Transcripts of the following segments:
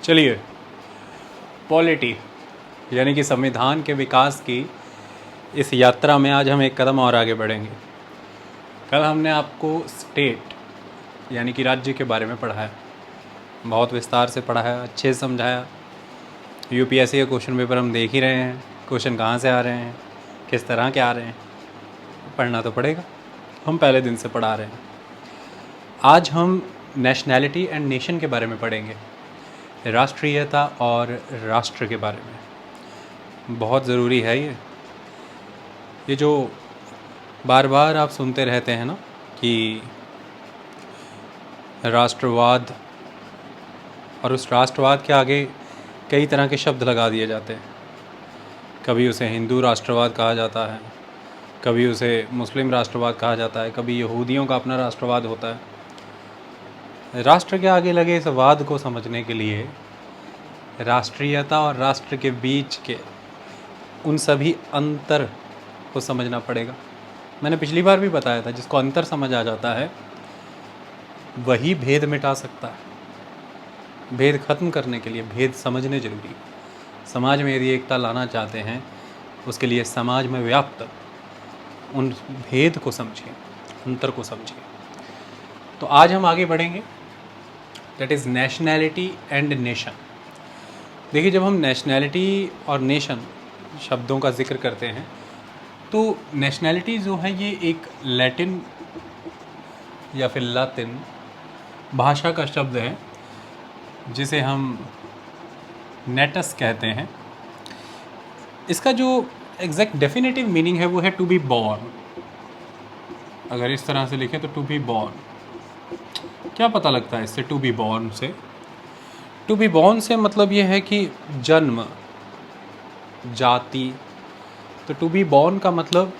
चलिए, पॉलिटी यानी कि संविधान के विकास की इस यात्रा में आज हम एक कदम और आगे बढ़ेंगे। कल हमने आपको स्टेट यानी कि राज्य के बारे में पढ़ाया, बहुत विस्तार से पढ़ाया, अच्छे से समझाया। यूपीएससी के क्वेश्चन पेपर हम देख ही रहे हैं, क्वेश्चन कहाँ से आ रहे हैं, किस तरह के आ रहे हैं, पढ़ना तो पड़ेगा। हम पहले दिन से पढ़ा रहे हैं। आज हम नेशनैलिटी एंड नेशन के बारे में पढ़ेंगे, राष्ट्रीयता और राष्ट्र के बारे में। बहुत ज़रूरी है ये जो बार बार आप सुनते रहते हैं ना कि राष्ट्रवाद, और उस राष्ट्रवाद के आगे कई तरह के शब्द लगा दिए जाते हैं। कभी उसे हिंदू राष्ट्रवाद कहा जाता है, कभी उसे मुस्लिम राष्ट्रवाद कहा जाता है, कभी यहूदियों का अपना राष्ट्रवाद होता है। राष्ट्र के आगे लगे इस वाद को समझने के लिए राष्ट्रीयता और राष्ट्र के बीच के उन सभी अंतर को समझना पड़ेगा। मैंने पिछली बार भी बताया था, जिसको अंतर समझ आ जाता है वही भेद मिटा सकता है। भेद खत्म करने के लिए भेद समझने जरूरी है। समाज में यदि एकता लाना चाहते हैं, उसके लिए समाज में व्याप्त उन भेद को समझिए, अंतर को समझिए। तो आज हम आगे बढ़ेंगे, that is nationality and nation. देखिए, जब हम नेशनैलिटी और नेशन शब्दों का जिक्र करते हैं तो नेशनैलिटी जो है ये एक लैटिन या फिर लातिन भाषा का शब्द है, जिसे हम नेटस कहते हैं। इसका जो एग्जैक्ट डेफिनेटिव मीनिंग है वो है टू बी बॉर्न। अगर इस तरह से लिखें तो टू बी बॉर्न। क्या पता लगता है इससे? टू बी बॉर्न से, टू बी बॉर्न से मतलब ये है कि जन्म, जाति। तो टू बी बॉर्न का मतलब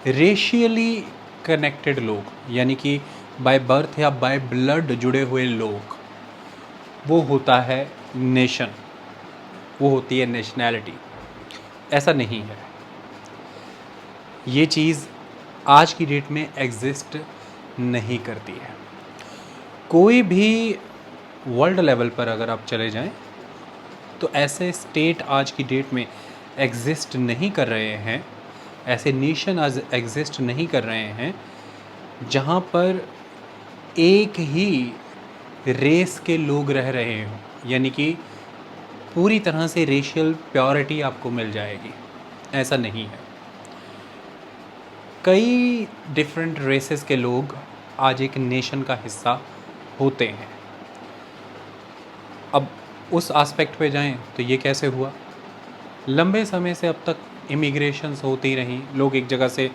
रेशियली कनेक्टेड लोग, यानी कि बाय बर्थ या बाय ब्लड जुड़े हुए लोग, वो होता है नेशन, वो होती है नेशनैलिटी। ऐसा नहीं है, ये चीज़ आज की डेट में एग्जिस्ट नहीं करती है। कोई भी वर्ल्ड लेवल पर अगर आप चले जाएं तो ऐसे स्टेट आज की डेट में एग्जिस्ट नहीं कर रहे हैं, ऐसे नेशन आज एग्जिस्ट नहीं कर रहे हैं जहाँ पर एक ही रेस के लोग रह रहे हों, यानी कि पूरी तरह से रेशियल प्योरिटी आपको मिल जाएगी। ऐसा नहीं है। कई डिफरेंट रेसेस के लोग आज एक नेशन का हिस्सा होते हैं। अब उस एस्पेक्ट पे जाएं तो ये कैसे हुआ? लंबे समय से अब तक इमिग्रेशंस होती रहीं, लोग एक जगह से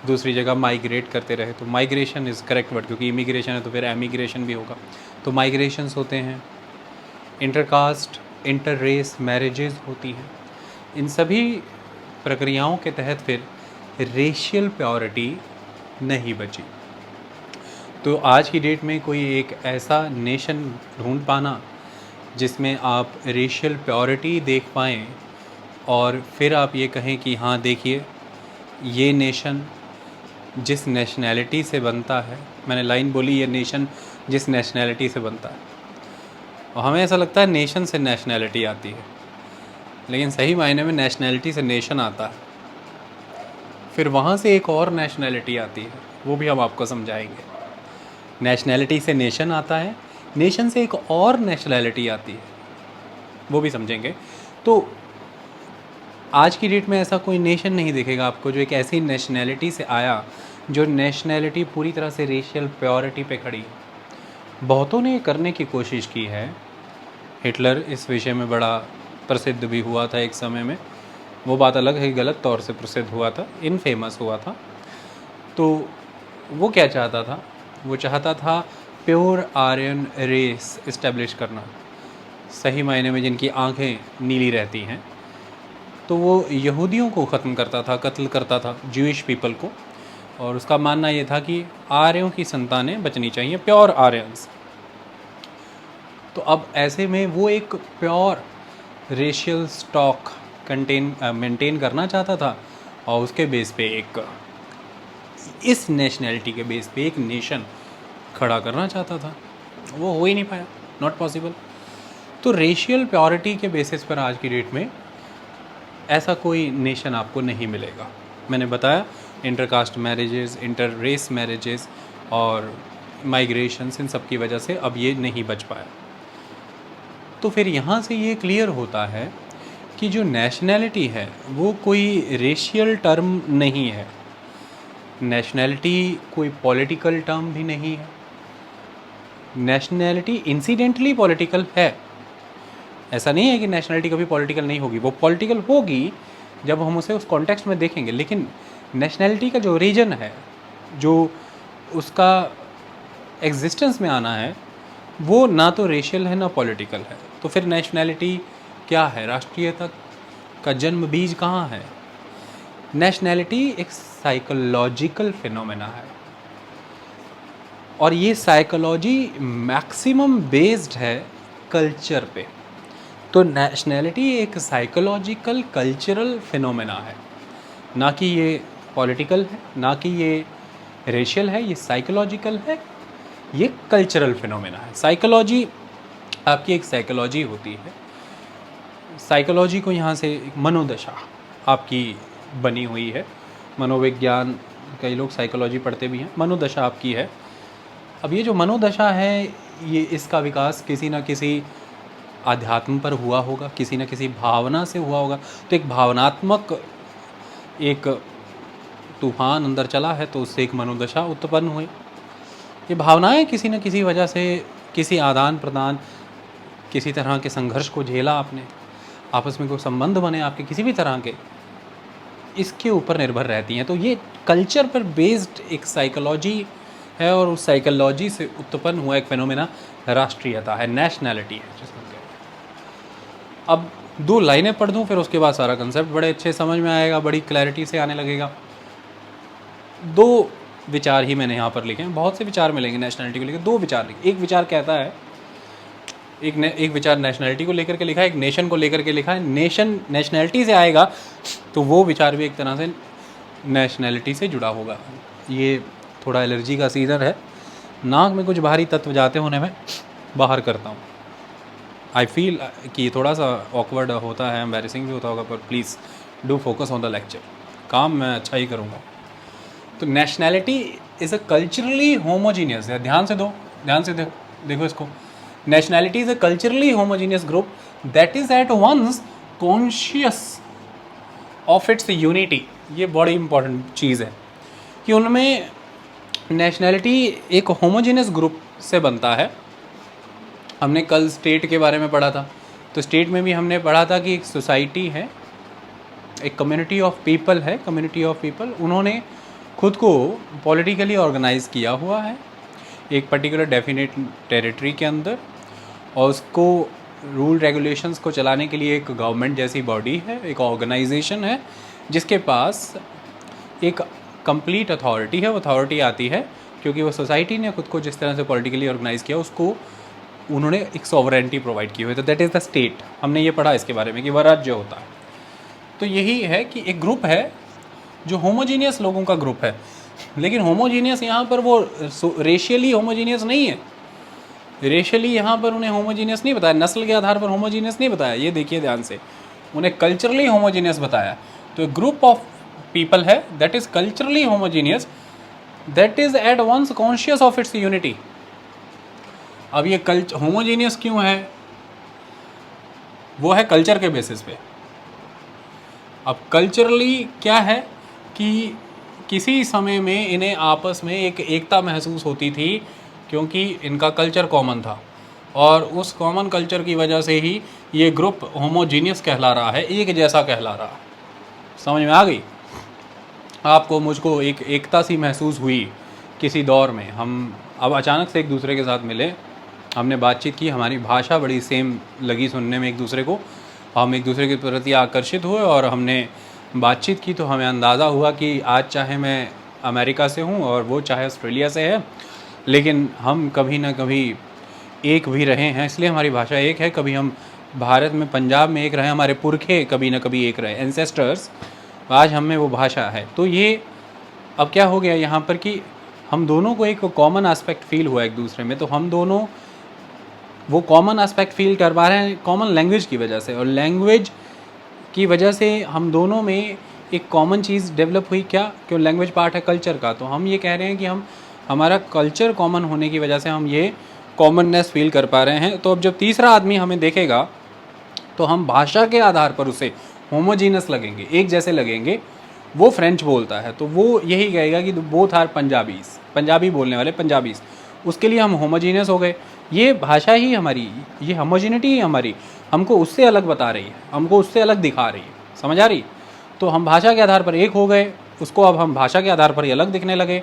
दूसरी जगह माइग्रेट करते रहे। तो माइग्रेशन इज़ करेक्ट वर्ड, क्योंकि इमिग्रेशन है तो फिर एमिग्रेशन भी होगा। तो माइग्रेशंस होते हैं, इंटरकास्ट इंटर रेस मैरिजेज़ होती हैं। इन सभी प्रक्रियाओं के तहत फिर रेशियल प्योरिटी नहीं बची। तो आज की डेट में कोई एक ऐसा नेशन ढूंढ पाना जिसमें आप रेशियल प्योरिटी देख पाएँ और फिर आप ये कहें कि हाँ देखिए, ये नेशन जिस नेशनैलिटी से बनता है, मैंने लाइन बोली, ये नेशन जिस नेशनैलिटी से बनता है। और हमें ऐसा लगता है नेशन से नेशनैलिटी आती है, लेकिन सही मायने में नेशनैलिटी से नेशन आता है। फिर वहाँ से एक और नेशनैलिटी आती है, वो भी हम आपको समझाएंगे। नेशनैलिटी से नेशन आता है, नेशन से एक और नेशनैलिटी आती है, वो भी समझेंगे। तो आज की डेट में ऐसा कोई नेशन नहीं दिखेगा आपको जो एक ऐसी नेशनैलिटी से आया जो नेशनैलिटी पूरी तरह से रेशियल प्योरिटी पे खड़ी है। बहुतों ने ये करने की कोशिश की है। हिटलर इस विषय में बड़ा प्रसिद्ध भी हुआ था एक समय में, वो बात अलग है, गलत तौर से प्रसिद्ध हुआ था, इनफेमस हुआ था। तो वो क्या चाहता था? वो चाहता था प्योर आर्यन रेस इस्टेब्लिश करना, सही मायने में जिनकी आंखें नीली रहती हैं। तो वो यहूदियों को ख़त्म करता था, कत्ल करता था, ज्यूइश पीपल को। और उसका मानना ये था कि आर्यों की संतानें बचनी चाहिए, प्योर आर्यंस। तो अब ऐसे में वो एक प्योर रेशियल स्टॉक मेंटेन करना चाहता था, और उसके बेस पे एक, इस नेशनैलिटी के बेस पे एक नेशन खड़ा करना चाहता था। वो हो ही नहीं पाया, नॉट पॉसिबल। तो रेशियल प्योरिटी के बेसिस पर आज की डेट में ऐसा कोई नेशन आपको नहीं मिलेगा। मैंने बताया intercaste marriages, inter race marriages और माइग्रेशंस, इन सब की वजह से अब ये नहीं बच पाया। तो फिर यहाँ से ये क्लियर होता है कि जो नेशनैलिटी है वो कोई रेशियल टर्म नहीं है, नेशनैलिटी कोई पॉलिटिकल टर्म भी नहीं है। नेशनैलिटी इंसिडेंटली पॉलिटिकल है, ऐसा नहीं है कि नेशनैलिटी कभी पॉलिटिकल नहीं होगी, वो पॉलिटिकल होगी जब हम उसे उस कॉन्टेक्स्ट में देखेंगे। लेकिन नेशनैलिटी का जो रीजन है, जो उसका एग्जिस्टेंस में आना है, वो ना तो रेशियल है ना पॉलिटिकल है। तो फिर नेशनैलिटी क्या है? राष्ट्रीयता का जन्म बीज कहाँ है? नेशनैलिटी एक साइकोलॉजिकल फिनोमेना है और ये साइकोलॉजी मैक्सिमम बेस्ड है कल्चर पे। तो नेशनैलिटी एक साइकोलॉजिकल कल्चरल फिनोमेना है, ना कि ये पॉलिटिकल है, ना कि ये रेशियल है, ये साइकोलॉजिकल है, ये कल्चरल फिनोमेना है। साइकोलॉजी आपकी एक साइकोलॉजी होती है, साइकोलॉजी को यहाँ से एक मनोदशा आपकी बनी हुई है। मनोविज्ञान, कई लोग साइकोलॉजी पढ़ते भी हैं, मनोदशा आपकी है। अब ये जो मनोदशा है, ये इसका विकास किसी न किसी आध्यात्म पर हुआ होगा, किसी न किसी भावना से हुआ होगा। तो एक भावनात्मक एक तूफान अंदर चला है, तो उससे एक मनोदशा उत्पन्न हुई। ये भावनाएं किसी न किसी वजह से, किसी आदान प्रदान, किसी तरह के संघर्ष को झेला आपने, आपस में कोई संबंध बने आपके किसी भी तरह के, इसके ऊपर निर्भर रहती हैं। तो ये कल्चर पर बेस्ड एक साइकोलॉजी है और उस साइकोलॉजी से उत्पन्न हुआ एक फिनोमेना राष्ट्रीयता है, नेशनैलिटी है जिसको कहते हैं। अब 2 लाइनें पढ़ दूं, फिर उसके बाद सारा कंसेप्ट बड़े अच्छे समझ में आएगा, बड़ी क्लैरिटी से आने लगेगा। 2 विचार ही मैंने यहाँ पर लिखे हैं, बहुत से विचार मिलेंगे नेशनैलिटी को लेकर। 2 विचार लिखे। एक विचार कहता है, एक विचार नेशनैलिटी को लेकर के लिखा है, एक नेशन को लेकर के लिखा है। नेशन नेशनैलिटी से आएगा तो वो विचार भी एक तरह से नेशनैलिटी से जुड़ा होगा। ये थोड़ा एलर्जी का सीज़न है, नाक में कुछ भारी तत्व जाते होने में बाहर करता हूँ। आई फील कि थोड़ा सा ऑकवर्ड होता है, एम्बैरेसिंग भी होता होगा, पर please do focus on the lecture. काम मैं अच्छा ही करूँगा। तो nationality is a culturally homogeneous है, ध्यान से देखो इसको। Nationality is a culturally homogeneous group that is at once conscious of its unity. ये बड़ी इंपॉर्टेंट चीज़ है कि उनमें नेशनैलिटी एक होमोजीनियस ग्रुप से बनता है। हमने कल स्टेट के बारे में पढ़ा था, तो स्टेट में भी हमने पढ़ा था कि एक सोसाइटी है, एक कम्युनिटी ऑफ पीपल है, कम्युनिटी ऑफ पीपल, उन्होंने खुद को पॉलिटिकली ऑर्गेनाइज किया हुआ है एक पर्टिकुलर डेफिनेट टेरिटरी के अंदर, और उसको रूल रेगुलेशंस को चलाने के लिए एक गवर्नमेंट जैसी बॉडी है, एक ऑर्गेनाइजेशन है जिसके पास एक कंप्लीट अथॉरिटी है। वो अथॉरिटी आती है क्योंकि वो सोसाइटी ने खुद को जिस तरह से पॉलिटिकली ऑर्गेनाइज किया, उसको उन्होंने एक सॉवरेंटी प्रोवाइड की हुई है। तो दैट इज़ द स्टेट। हमने ये पढ़ा इसके बारे में कि वह राज्य होता है। तो यही है कि एक ग्रुप है जो होमोजीनियस लोगों का ग्रुप है, लेकिन होमोजीनियस यहाँ पर वो रेशियली होमोजीनियस नहीं है। रेशियली यहाँ पर उन्हें होमोजीनियस नहीं बताया, नस्ल के आधार पर होमोजीनियस नहीं बताया, ये देखिए ध्यान से, उन्हें कल्चरली होमोजीनियस बताया। तो एक ग्रुप ऑफ पीपल है that is culturally homogeneous, that is at once conscious of its unity. अब ये होमोजीनियस क्यों है? वो है कल्चर के बेसिस पे। अब कल्चरली क्या है कि किसी समय में इन्हें आपस में एक एकता महसूस होती थी क्योंकि इनका कल्चर कॉमन था, और उस कॉमन कल्चर की वजह से ही ये ग्रुप होमोजीनियस कहला रहा है, एक जैसा कहला रहा। समझ में आ गई आपको? मुझको एक एकता सी महसूस हुई किसी दौर में। हम अब अचानक से एक दूसरे के साथ मिले, हमने बातचीत की, हमारी भाषा बड़ी सेम लगी सुनने में एक दूसरे को, हम एक दूसरे के प्रति आकर्षित हुए और हमने बातचीत की। तो हमें अंदाज़ा हुआ कि आज चाहे मैं अमेरिका से हूँ और वो चाहे ऑस्ट्रेलिया से है, लेकिन हम कभी ना कभी एक भी रहे हैं, इसलिए हमारी भाषा एक है। कभी हम भारत में पंजाब में एक रहे, हमारे पुरखे कभी ना कभी एक रहे, एंसेस्टर्स, आज हम में वो भाषा है। तो ये अब क्या हो गया यहाँ पर कि हम दोनों को एक कॉमन एस्पेक्ट फील हुआ एक दूसरे में। तो हम दोनों वो कॉमन एस्पेक्ट फील कर पा रहे हैं कॉमन लैंग्वेज की वजह से, और लैंग्वेज की वजह से हम दोनों में एक कॉमन चीज़ डेवलप हुई। क्या? क्यों? लैंग्वेज पार्ट है कल्चर का, तो हम ये कह रहे हैं कि हमारा कल्चर कॉमन होने की वजह से हम ये कॉमननेस फील कर पा रहे हैं। तो अब जब तीसरा आदमी हमें देखेगा तो हम भाषा के आधार पर उसे होमोजीनस लगेंगे, एक जैसे लगेंगे। वो फ्रेंच बोलता है तो वो यही कहेगा कि बोथ आर पंजाबीज, पंजाबी बोलने वाले पंजाबीज, उसके लिए हम होमोजीनस हो गए। ये भाषा ही हमारी, ये होमोजिनिटी ही हमारी हमको उससे अलग बता रही है, हमको उससे अलग दिखा रही है। समझ आ रही? तो हम भाषा के आधार पर एक हो गए, उसको अब हम भाषा के आधार पर ही अलग दिखने लगे।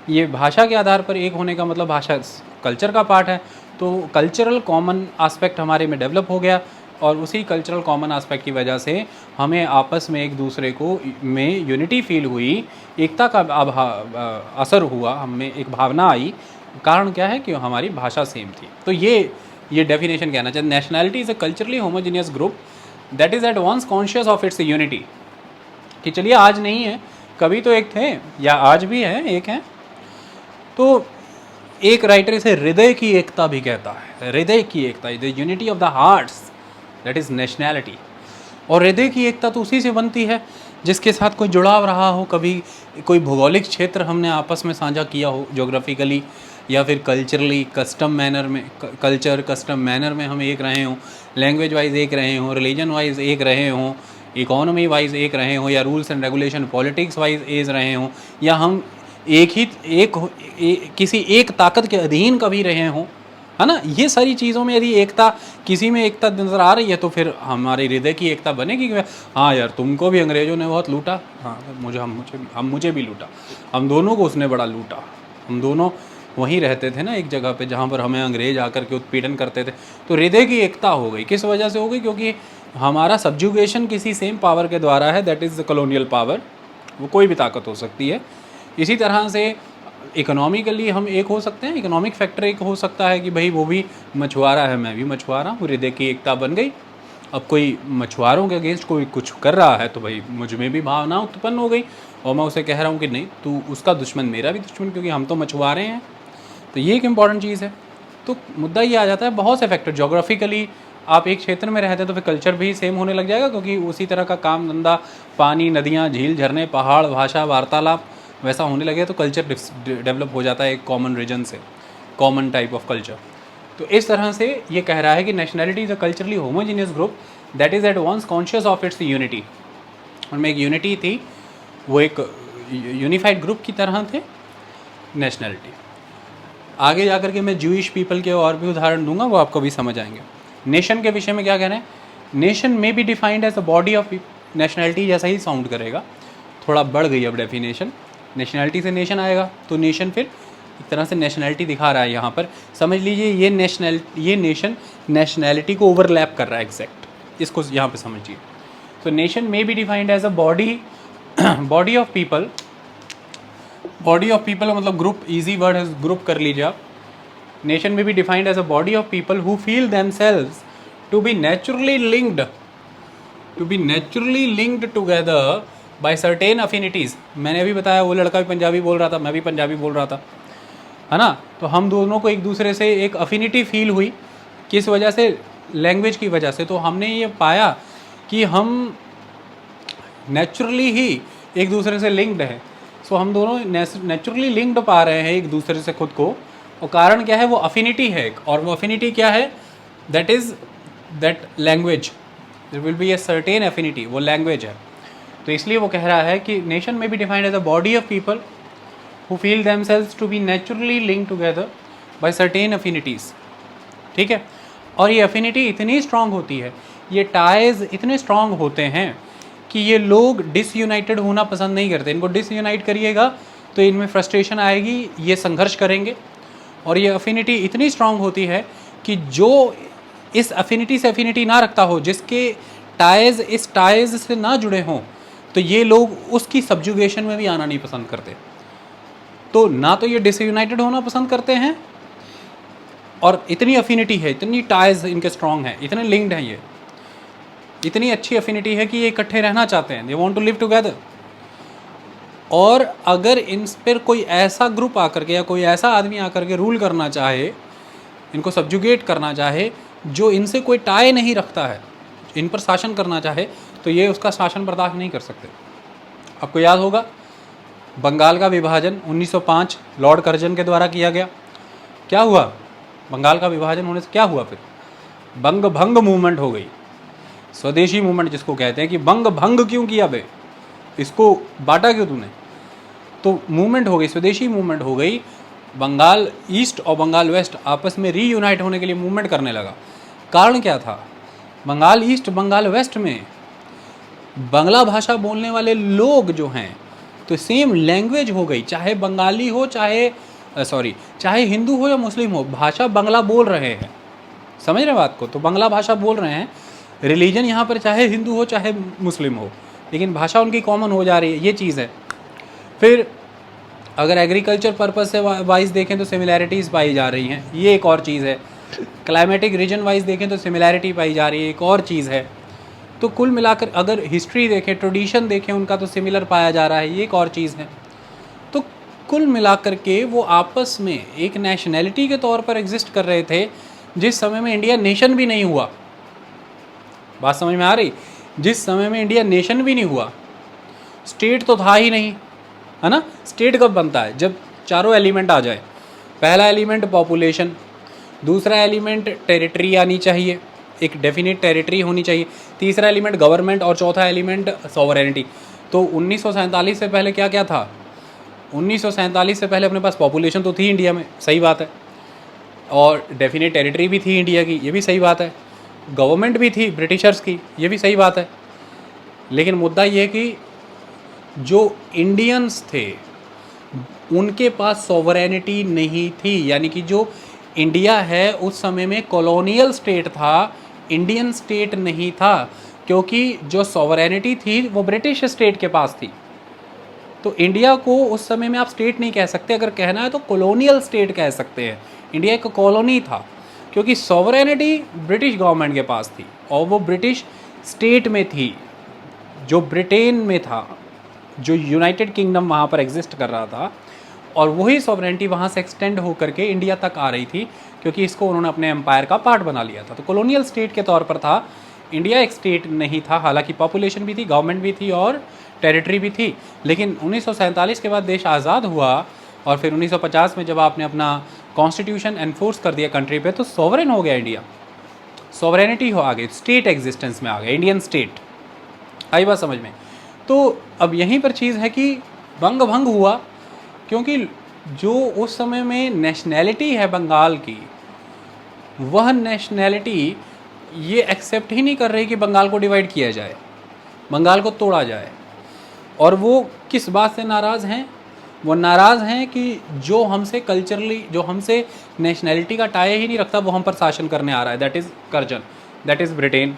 ये भाषा के आधार पर एक होने का मतलब भाषा कल्चर का पार्ट है, तो कल्चरल कॉमन आस्पेक्ट हमारे में डेवलप हो गया, और उसी कल्चरल कॉमन आस्पेक्ट की वजह से हमें आपस में एक दूसरे को में यूनिटी फील हुई, एकता का असर हुआ, हमें एक भावना आई। कारण क्या है? कि हमारी भाषा सेम थी। तो ये डेफिनेशन कहना चाहिए। Nationality is a culturally homogeneous group that is at once conscious of its unity. कि चलिए आज नहीं है, कभी तो एक थे, या आज भी है, एक हैं। तो एक राइटर इसे हृदय की एकता भी कहता है, हृदय की एकता, the unity of the hearts, that is nationality. और हृदय की एकता तो उसी से बनती है जिसके साथ कोई जुड़ाव रहा हो, कभी कोई भौगोलिक क्षेत्र हमने आपस में साझा किया हो जोग्राफिकली, या फिर कल्चरली कस्टम मैनर में, कल्चर कस्टम मैनर में हम एक रहे हों, लैंग्वेज वाइज एक रहे हों, रिलीजन वाइज एक रहे हों, इकोनॉमी वाइज एक रहे हों, या rules and regulation politics wise एक रहे हों, या हम किसी एक ताकत के अधीन कभी रहे हों, है ना। ये सारी चीज़ों में यदि एकता, किसी में एकता नज़र आ रही है तो फिर हमारे हृदय की एकता बनेगी कि हाँ यार, तुमको भी अंग्रेज़ों ने बहुत लूटा, हाँ मुझे भी लूटा, हम दोनों को उसने बड़ा लूटा। हम दोनों वहीं रहते थे ना एक जगह पे जहाँ पर हमें अंग्रेज आकर के उत्पीड़न करते थे। तो हृदय की एकता हो गई। किस वजह से हो गई? क्योंकि हमारा सब्जुगेशन किसी सेम पावर के द्वारा है, that is the colonial power. वो कोई भी ताकत हो सकती है। इसी तरह से इकोनॉमिकली हम एक हो सकते हैं, इकोनॉमिक फैक्टर एक हो सकता है कि भाई वो भी मछुआरा है, मैं भी मछुआरा हूँ, हृदय की एकता बन गई। अब कोई मछुआरों के अगेंस्ट कोई कुछ कर रहा है तो भाई मुझ में भी भावना उत्पन्न हो गई, और मैं उसे कह रहा हूँ कि नहीं, तू उसका दुश्मन मेरा भी दुश्मन, क्योंकि हम तो मछुआरे हैं। तो ये एक इम्पॉर्टेंट चीज़ है। तो मुद्दा ये आ जाता है, बहुत से फैक्टर, जोग्राफिकली आप एक क्षेत्र में रहते हैं तो फिर कल्चर भी सेम होने लग जाएगा, क्योंकि उसी तरह का काम धंधा, पानी, नदियाँ, झील, झरने, पहाड़, भाषा, वार्तालाप वैसा होने लगे तो कल्चर डेवलप हो जाता है एक कॉमन रीजन से, कॉमन टाइप ऑफ कल्चर। तो इस तरह से ये कह रहा है कि nationality is a culturally homogeneous group that is at once conscious of its unity. उनमें एक यूनिटी थी, वो एक यूनिफाइड ग्रुप की तरह थे नेशनैलिटी। आगे जाकर के मैं जूइश पीपल के और भी उदाहरण दूंगा, वो आपको भी समझ आएंगे। नेशन के विषय में क्या कह रहे हैं? Nation may be defined as a body of nationality जैसा ही साउंड करेगा, थोड़ा बढ़ गई अब डेफिनेशन। नेशनैलिटी से नेशन आएगा तो नेशन फिर एक तरह से नेशनैलिटी दिखा रहा है यहाँ पर। समझ लीजिए ये नेशन नेशनैलिटी को ओवरलैप कर रहा है एग्जैक्ट, इसको यहाँ पे समझिए। तो nation may be defined as a body of people. Body of people मतलब ग्रुप, इजी वर्ड है, ग्रुप कर लीजिए आप। Nation may be defined as a body of people who feel themselves to be naturally linked together by certain affinities. मैंने अभी बताया वो लड़का भी पंजाबी बोल रहा था, मैं भी पंजाबी बोल रहा था, है ना। तो हम दोनों को एक दूसरे से एक अफिनिटी फील हुई, किस वजह से? लैंग्वेज की वजह से। तो हमने ये पाया कि हम नेचुरली ही एक दूसरे से लिंक्ड हैं। सो हम दोनों नेचुरली लिंक्ड पा रहे हैं एक दूसरे से खुद को, और कारण क्या है? वो अफिनिटी है एक, और वो अफिनिटी क्या है? That is that language, there will be a certain affinity, वो लैंग्वेज है। तो इसलिए वो कह रहा है कि nation may be defined as a body of people who feel themselves to be naturally linked together by certain affinities. ठीक है। और ये अफिनिटी इतनी स्ट्रांग होती है, ये टाइज इतने स्ट्रांग होते हैं कि ये लोग डिसयूनाइटेड होना पसंद नहीं करते। इनको डिसयूनाइट करिएगा तो इनमें फ्रस्ट्रेशन आएगी, ये संघर्ष करेंगे। और ये अफिनिटी इतनी स्ट्रांग होती है कि जो इस अफिनिटी से अफिनिटी ना रखता हो, जिसके टाइज इस टाइज से ना जुड़े हों, तो ये लोग उसकी सब्जुगेशन में भी आना नहीं पसंद करते। तो ना तो ये डिसयूनाइटेड होना पसंद करते हैं, और इतनी अफिनिटी है, इतनी टाइज इनके स्ट्रांग हैं, इतने लिंक्ड हैं, ये इतनी अच्छी अफिनिटी है कि ये इकट्ठे रहना चाहते हैं, they want to live together. और अगर इन पर कोई ऐसा ग्रुप आकर के या कोई ऐसा आदमी आकर के रूल करना चाहे, इनको सब्जुगेट करना चाहे, जो इनसे कोई टाई नहीं रखता है, इन पर शासन करना चाहे, तो ये उसका शासन बर्दाश्त नहीं कर सकते। आपको याद होगा बंगाल का विभाजन 1905 लॉर्ड कर्जन के द्वारा किया गया। क्या हुआ? बंगाल का विभाजन होने से क्या हुआ? फिर बंग भंग मूवमेंट हो गई, स्वदेशी मूवमेंट जिसको कहते हैं कि बंग भंग क्यों किया बे, इसको बांटा क्यों तूने? तो मूवमेंट हो गई, स्वदेशी मूवमेंट हो गई। बंगाल ईस्ट और बंगाल वेस्ट आपस में रीयूनाइट होने के लिए मूवमेंट करने लगा। कारण क्या था? बंगाल ईस्ट बंगाल वेस्ट में बांग्ला भाषा बोलने वाले लोग जो हैं, तो सेम लैंग्वेज हो गई, चाहे बंगाली हो चाहे हिंदू हो या मुस्लिम हो, भाषा बांग्ला बोल रहे हैं। समझ रहे बात को? तो बांग्ला भाषा बोल रहे हैं, रिलीजन यहाँ पर चाहे हिंदू हो चाहे मुस्लिम हो, लेकिन भाषा उनकी कॉमन हो जा रही है, ये चीज़ है। फिर अगर एग्रीकल्चर पर्पस से वाइज देखें तो सिमिलैरिटीज़ पाई जा रही हैं, ये एक और चीज़ है। क्लाइमेटिक रीजन वाइज देखें तो सिमिलैरिटी पाई जा रही है, एक और चीज़ है। तो कुल मिलाकर अगर हिस्ट्री देखें, ट्रेडिशन देखें उनका, तो सिमिलर पाया जा रहा है, ये एक और चीज़ है। तो कुल मिलाकर के वो आपस में एक नेशनैलिटी के तौर पर एग्जिस्ट कर रहे थे, जिस समय में इंडिया नेशन भी नहीं हुआ। बात समझ में आ रही? जिस समय में इंडिया नेशन भी नहीं हुआ, स्टेट तो था ही नहीं, है ना। स्टेट कब बनता है? जब चारों एलिमेंट आ जाए। पहला एलिमेंट पॉपुलेशन, दूसरा एलिमेंट टेरिटरी आनी चाहिए, एक डेफिनेट टेरिटरी होनी चाहिए, तीसरा एलिमेंट गवर्नमेंट और चौथा एलिमेंट सॉवरेनिटी। तो 1947 से पहले क्या क्या था? 1947 से पहले अपने पास पॉपुलेशन तो थी इंडिया में, सही बात है, और डेफिनेट टेरिटरी भी थी इंडिया की, ये भी सही बात है, गवर्नमेंट भी थी ब्रिटिशर्स की, ये भी सही बात है। लेकिन मुद्दा ये है कि जो इंडियंस थे उनके पास सॉवरेनिटी नहीं थी, यानी कि जो इंडिया है उस समय में कॉलोनियल स्टेट था, इंडियन स्टेट नहीं था, क्योंकि जो सॉवरेनिटी थी वो ब्रिटिश स्टेट के पास थी। तो इंडिया को उस समय में आप स्टेट नहीं कह सकते, अगर कहना है तो कॉलोनियल स्टेट कह सकते हैं। इंडिया एक कॉलोनी था, क्योंकि सॉवरेनिटी ब्रिटिश गवर्नमेंट के पास थी और वो ब्रिटिश स्टेट में थी, जो ब्रिटेन में था, जो यूनाइटेड किंगडम वहाँ पर एग्जिस्ट कर रहा था, और वही सॉवरेनिटी वहाँ से एक्सटेंड होकर के इंडिया तक आ रही थी, क्योंकि इसको उन्होंने अपने एम्पायर का पार्ट बना लिया था। तो कॉलोनियल स्टेट के तौर पर था, इंडिया एक स्टेट नहीं था। हालांकि पॉपुलेशन भी थी, गवर्नमेंट भी थी और टेरिटरी भी थी। लेकिन 1947 के बाद देश आज़ाद हुआ और फिर 1950 में जब आपने अपना कॉन्स्टिट्यूशन एनफोर्स कर दिया कंट्री पे, तो सॉवरेन हो गया इंडिया, सॉवरेनिटी हो आ गई, स्टेट एग्जिस्टेंस में आ गया, इंडियन स्टेट। आई बात समझ में? तो अब यहीं पर चीज़ है कि बंग भंग हुआ, क्योंकि जो उस समय में नेशनैलिटी है बंगाल की, वह नेशनैलिटी ये एक्सेप्ट ही नहीं कर रही कि बंगाल को डिवाइड किया जाए, बंगाल को तोड़ा जाए। और वो किस बात से नाराज़ हैं? वो नाराज़ हैं कि जो हमसे कल्चरली, जो हमसे नेशनैलिटी का टाई ही नहीं रखता, वो हम पर शासन करने आ रहा है। That is Curzon, that is Britain,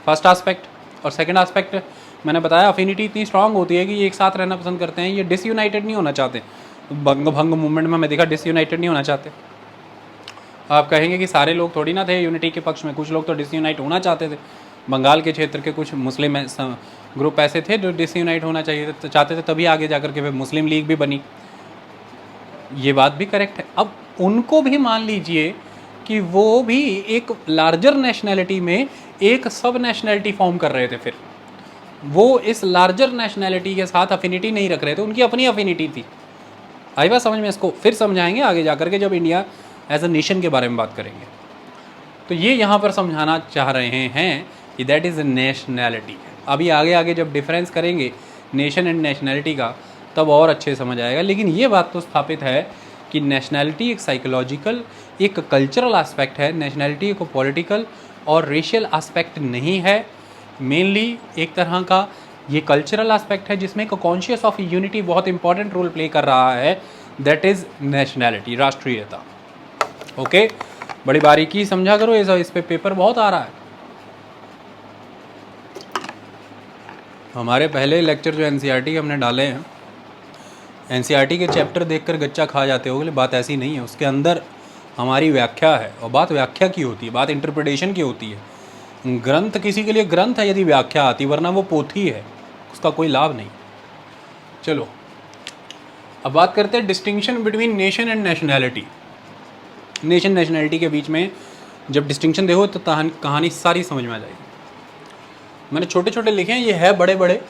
first aspect. और सेकंड आस्पेक्ट मैंने बताया, अफिनिटी इतनी स्ट्रांग होती है कि ये एक साथ रहना पसंद करते हैं, ये डिसयूनाइटेड नहीं होना चाहते। बंग भंग मूवमेंट में मैं देखा डिसयूनाइटेड नहीं होना चाहते। आप कहेंगे कि सारे लोग थोड़ी ना थे यूनिटी के पक्ष में, कुछ लोग तो डिसयूनाइट होना चाहते थे। बंगाल के क्षेत्र के कुछ मुस्लिम ग्रुप ऐसे थे जो डिसयूनाइट होना चाहते थे, तभी आगे जाकर के फिर मुस्लिम लीग भी बनी। ये बात भी करेक्ट है। अब उनको भी मान लीजिए कि वो भी एक लार्जर नेशनैलिटी में एक सब नेशनैलिटी फॉर्म कर रहे थे, फिर वो इस लार्जर नेशनैलिटी के साथ अफिनिटी नहीं रख रहे थे, उनकी अपनी अफिनिटी थी। आई बात समझ में? इसको फिर समझाएंगे आगे जाकर के जब इंडिया एज अ नेशन के बारे में बात करेंगे। तो ये यहाँ पर समझाना चाह रहे हैं कि दैट इज़ अ नेशनैलिटी। अभी आगे आगे जब डिफरेंस करेंगे नेशन एंड नेशनैलिटी का, तब और अच्छे समझ आएगा। लेकिन ये बात तो स्थापित है कि नेशनैलिटी एक साइकोलॉजिकल, एक कल्चरल एस्पेक्ट है, नेशनैलिटी एक पॉलिटिकल और रेशियल एस्पेक्ट नहीं है। मेनली एक तरह का ये कल्चरल एस्पेक्ट है, जिसमें एक कॉन्शियस ऑफ यूनिटी बहुत इंपॉर्टेंट रोल प्ले कर रहा है, दैट इज़ नेशनैलिटी, राष्ट्रीयता। ओके, बड़ी बारीकी समझा करो, इस पे पेपर बहुत आ रहा है। हमारे पहले लेक्चर जो एनसीईआरटी के हमने डाले हैं, एनसीईआरटी के चैप्टर देखकर गच्चा खा जाते हो, बात ऐसी नहीं है। उसके अंदर हमारी व्याख्या है, और बात व्याख्या की होती है, बात इंटरप्रिटेशन की होती है। ग्रंथ किसी के लिए ग्रंथ है यदि व्याख्या आती, वरना वो पोथी है, उसका कोई लाभ नहीं। चलो अब बात करते हैं distinction between nation and nationality. Nation nationality के बीच में जब डिस्टिंक्शन देखो तो कहानी सारी समझ में आ जाएगी। मैंने छोटे छोटे लिखे हैं, ये है बड़े बड़े,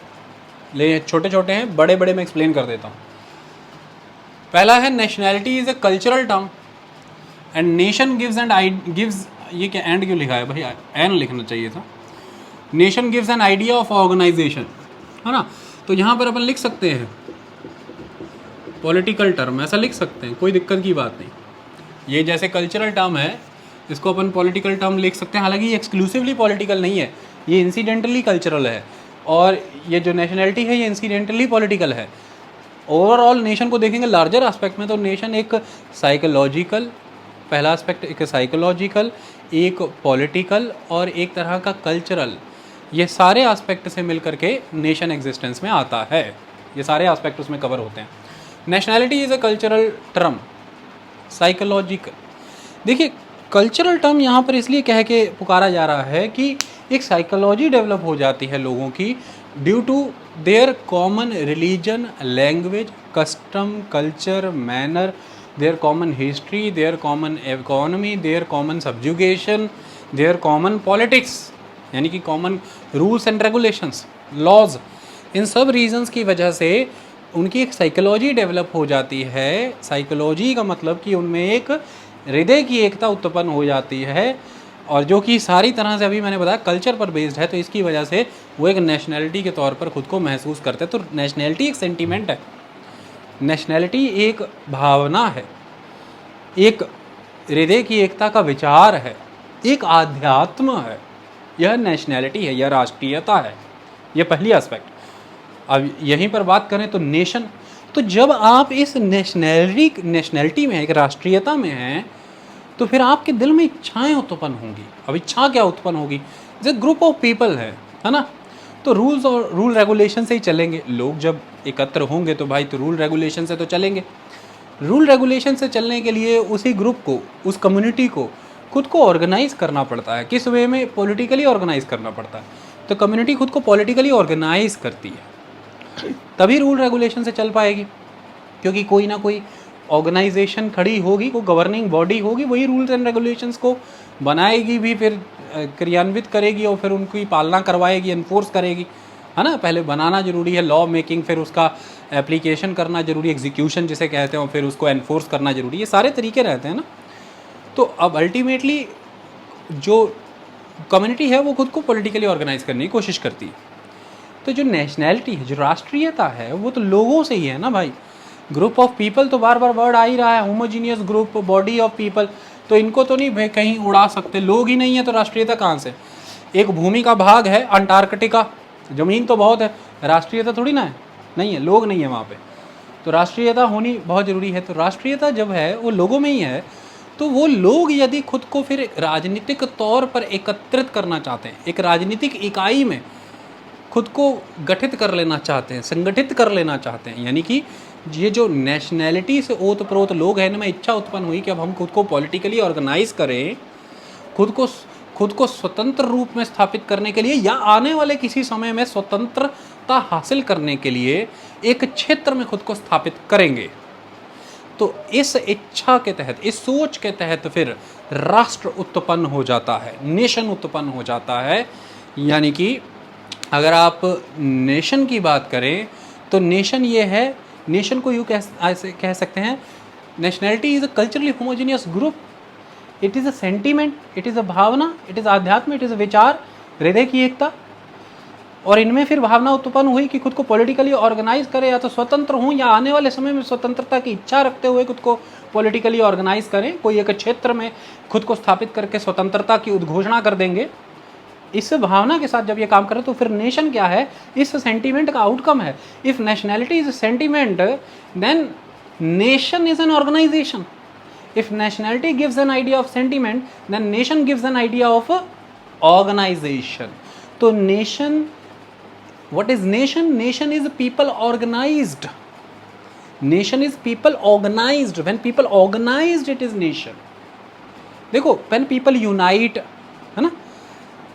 ले छोटे छोटे हैं, बड़े बड़े मैं एक्सप्लेन कर देता हूँ। पहला है nationality is a cultural term and nation gives, ये क्या एंड क्यों लिखा है भाई, एन लिखना चाहिए था। Nation gives an idea of organization, है ना। तो यहाँ पर अपन लिख सकते हैं पॉलिटिकल टर्म, ऐसा लिख सकते हैं, कोई दिक्कत की बात नहीं। ये जैसे कल्चरल टर्म है, इसको अपन पॉलिटिकल टर्म लिख सकते हैं। हालांकि ये एक्सक्लूसिवली पॉलिटिकल नहीं है, ये इंसिडेंटली कल्चरल है, और ये जो नेशनैलिटी है ये इंसिडेंटली पॉलिटिकल है। ओवरऑल नेशन को देखेंगे लार्जर एस्पेक्ट में तो नेशन एक साइकोलॉजिकल, पहला एस्पेक्ट एक साइकोलॉजिकल, एक पॉलिटिकल और एक तरह का कल्चरल, ये सारे एस्पेक्ट से मिल करके नेशन एग्जिस्टेंस में आता है। ये सारे एस्पेक्ट उसमें कवर होते हैं। Nationality is a cultural term, psychological. देखिए कल्चरल टर्म यहाँ पर इसलिए कह के पुकारा जा रहा है कि एक साइकोलॉजी डेवलप हो जाती है लोगों की due to their common religion, language, custom, culture, manner, their common history, their common economy, their common subjugation, their common politics, यानी कि common rules and regulations, laws. इन सब रीजंस की वजह से उनकी एक साइकोलॉजी डेवलप हो जाती है। साइकोलॉजी का मतलब कि उनमें एक हृदय की एकता उत्पन्न हो जाती है, और जो कि सारी तरह से अभी मैंने बताया कल्चर पर बेस्ड है। तो इसकी वजह से वो एक नेशनैलिटी के तौर पर खुद को महसूस करते हैं। तो नेशनैलिटी एक सेंटीमेंट है, नेशनैलिटी एक भावना है, एक हृदय की एकता का विचार है, एक आध्यात्म है। यह नेशनैलिटी है, यह राष्ट्रीयता है, यह पहली एस्पेक्ट। अब यहीं पर बात करें तो नेशन, तो जब आप इस नेशनैलिटी में, एक राष्ट्रीयता में हैं, तो फिर आपके दिल में इच्छाएं उत्पन्न होंगी। अब इच्छा क्या उत्पन्न होगी, जैसे ग्रुप ऑफ पीपल है ना, तो रूल्स और रूल रेगुलेशन से ही चलेंगे। लोग जब एकत्र होंगे तो भाई तो रूल रेगुलेशन से तो चलेंगे। रूल रेगुलेशन से चलने के लिए उसी ग्रुप को, उस कम्युनिटी को खुद को ऑर्गेनाइज करना पड़ता है। किस वे में, पॉलिटिकली ऑर्गेनाइज करना पड़ता है। तो कम्युनिटी खुद को पॉलिटिकली ऑर्गेनाइज करती है, तभी रूल रेगुलेशन से चल पाएगी, क्योंकि कोई ना कोई ऑर्गेनाइजेशन खड़ी होगी, कोई गवर्निंग बॉडी होगी, वही रूल्स एंड रेगुलेशंस को बनाएगी भी, फिर क्रियान्वित करेगी और फिर उनकी पालना करवाएगी, इन्फोर्स करेगी, है ना। पहले बनाना जरूरी है, लॉ मेकिंग, फिर उसका एप्लीकेशन करना जरूरी, एग्जीक्यूशन जिसे कहते हैं, और फिर उसको एनफोर्स करना जरूरी। ये सारे तरीके रहते हैं ना। तो अब अल्टीमेटली जो कम्युनिटी है वो खुद को पॉलिटिकली ऑर्गेनाइज करने की कोशिश करती है। तो जो नेशनैलिटी है, जो राष्ट्रीयता है, वो तो लोगों से ही है ना भाई। ग्रुप ऑफ पीपल तो बार बार वर्ड आ ही रहा है, homogeneous group, body of people, तो इनको तो नहीं भाई कहीं उड़ा सकते। लोग ही नहीं है तो राष्ट्रीयता कहाँ से। एक भूमि का भाग है अंटार्कटिका, ज़मीन तो बहुत है, राष्ट्रीयता थोड़ी ना है, नहीं है, लोग नहीं है वहाँ पे, तो राष्ट्रीयता होनी बहुत ज़रूरी है। तो राष्ट्रीयता जब है वो लोगों में ही है, तो वो लोग यदि खुद को फिर राजनीतिक तौर पर एकत्रित करना चाहते हैं, एक राजनीतिक इकाई में खुद को गठित कर लेना चाहते हैं, संगठित कर लेना चाहते हैं, यानी कि ये जो नेशनैलिटी से ओतप्रोत लोग हैं, इनमें इच्छा उत्पन्न हुई कि अब हम खुद को पॉलिटिकली ऑर्गेनाइज करें, खुद को स्वतंत्र रूप में स्थापित करने के लिए, या आने वाले किसी समय में स्वतंत्रता हासिल करने के लिए एक क्षेत्र में खुद को स्थापित करेंगे। तो इस इच्छा के तहत, इस सोच के तहत फिर राष्ट्र उत्पन्न हो जाता है, नेशन उत्पन्न हो जाता है। यानी कि अगर आप नेशन की बात करें तो नेशन ये है, नेशन को यूँ ऐसे कह सकते हैं, nationality is a culturally homogeneous group, it is a sentiment, it is a भावना, इट इज़ आध्यात्म, इट इज़ अ विचार, हृदय की एकता। और इनमें फिर भावना उत्पन्न हुई कि खुद को पॉलिटिकली ऑर्गेनाइज करें, या तो स्वतंत्र हों, या आने वाले समय में स्वतंत्रता की इच्छा रखते हुए खुद को पॉलिटिकली ऑर्गेनाइज करें, कोई एक क्षेत्र में खुद को स्थापित करके स्वतंत्रता की उद्घोषणा कर देंगे। इस भावना के साथ जब ये काम करें तो फिर नेशन क्या है, इस सेंटीमेंट का आउटकम है। If nationality is sentiment, then nation is an organization. If nationality gives an idea of sentiment, then nation gives an idea of organization. तो nation, what is nation? Nation is people organized. Nation is people organized. When people organized, it is nation. देखो, when people unite, है ना,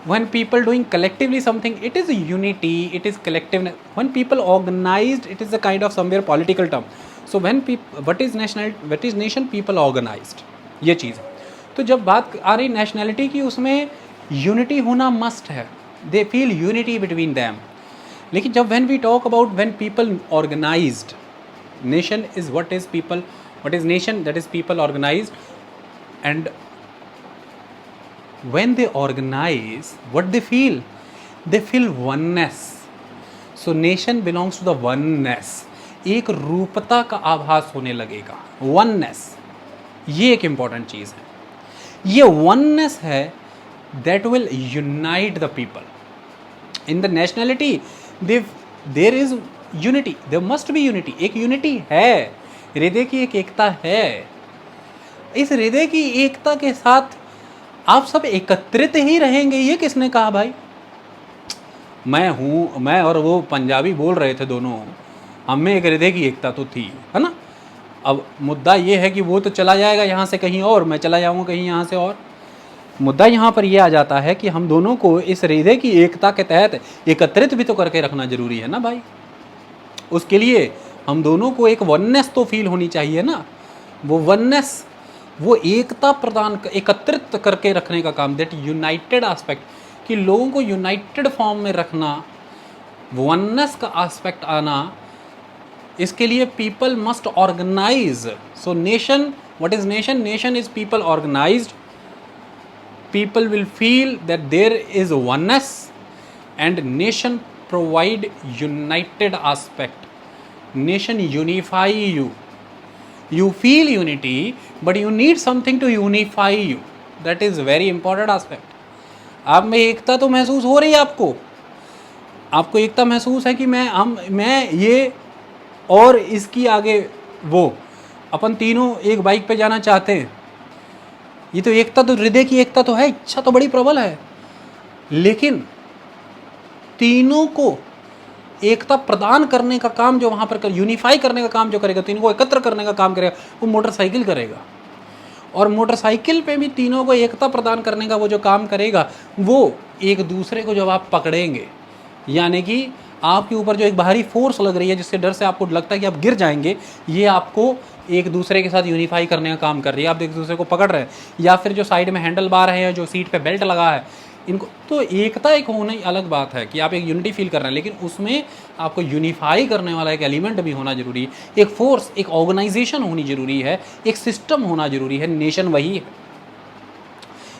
when people doing collectively something, it is unity, it is collectiveness. When people organized, it is a kind of somewhere political term. So when people, what is nation? People organized. ये चीज़। तो जब बात आ रही nationality की, उसमें unity होना must है, they feel unity between them. लेकिन जब when we talk about when people organized, nation is what is people, what is nation, that is people organized, and when they organize, what they feel oneness. So nation belongs to the oneness, एक रूपता का आभास होने लगेगा, oneness, ये एक important चीज़ है। ये oneness है that will unite the people. In the nationality there is unity, there must be unity, एक unity है, हृदय की एक एकता है। इस हृदय की एकता के साथ आप सब एकत्रित ही रहेंगे, ये किसने कहा भाई? मैं और वो पंजाबी बोल रहे थे दोनों, हम में एक हृदय की एकता तो थी, है ना। अब मुद्दा ये है कि वो तो चला जाएगा यहाँ से कहीं और, मैं चला जाऊँगा कहीं यहाँ से और। मुद्दा यहाँ पर ये आ जाता है कि हम दोनों को इस हृदय की एकता के तहत एकत्रित भी तो करके रखना जरूरी है ना भाई। उसके लिए हम दोनों को एक वननेस तो फील होनी चाहिए ना। वो वननेस, वो एकता प्रदान, एकत्रित करके रखने का काम, दैट यूनाइटेड एस्पेक्ट, कि लोगों को यूनाइटेड फॉर्म में रखना, वननेस का एस्पेक्ट आना, इसके लिए people must organize. So nation, what is nation? Nation is people organized, people will feel that there is oneness, and nation provide united aspect. Nation unify you, you feel unity but you need something to unify you, that is very important aspect। आप में एकता तो महसूस हो रही है, आपको एकता महसूस है कि मैं ये और इसकी आगे वो, अपन तीनों एक बाइक पे जाना चाहते हैं, ये तो एकता, तो हृदय की एकता तो है, इच्छा तो बड़ी प्रबल है, लेकिन तीनों को एकता प्रदान करने का काम जो वहाँ पर यूनिफाई करने का काम जो करेगा, तीनों को एकत्र करने का काम करेगा, वो मोटरसाइकिल करेगा। और मोटरसाइकिल पे भी तीनों को एकता प्रदान करने का वो जो काम करेगा, वो एक दूसरे को जब आप पकड़ेंगे, यानी कि आपके ऊपर जो एक बाहरी फोर्स लग रही है जिसके डर से आपको लगता है कि आप गिर जाएंगे, ये आपको एक दूसरे के साथ यूनिफाई करने का काम कर रही है। आप एक दूसरे को पकड़ रहे हैं, या फिर जो साइड में हैंडल बार है, जो सीट पे बेल्ट लगा है, इनको तो एकता एक होना ही अलग बात है कि आप एक यूनिटी फील कर रहे हैं, लेकिन उसमें आपको यूनिफाई करने वाला एक एलिमेंट भी होना जरूरी है, एक फोर्स, एक ऑर्गेनाइजेशन होनी जरूरी है, एक सिस्टम होना जरूरी है। नेशन वही है।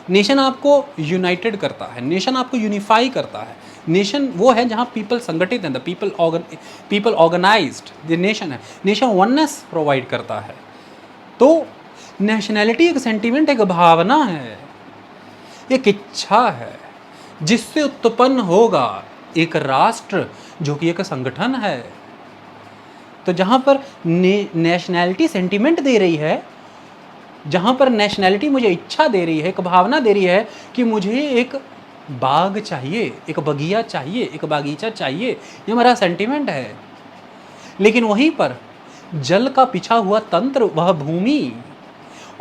नेशन आपको यूनाइटेड करता है, नेशन आपको यूनिफाई करता है। नेशन वो है जहाँ पीपल संगठित हैं, the people organized, the nation है। नेशन वननेस प्रोवाइड करता है। तो नेशनैलिटी एक सेंटीमेंट, एक भावना है, एक इच्छा है, जिससे उत्पन्न होगा एक राष्ट्र जो कि एक संगठन है। तो जहाँ पर नेशनैलिटी सेंटीमेंट दे रही है, जहाँ पर नेशनैलिटी मुझे इच्छा दे रही है, एक भावना दे रही है कि मुझे एक बाग चाहिए, एक बगिया चाहिए, एक बागीचा चाहिए, ये हमारा सेंटीमेंट है। लेकिन वहीं पर जल का पिछा हुआ तंत्र, वह भूमि,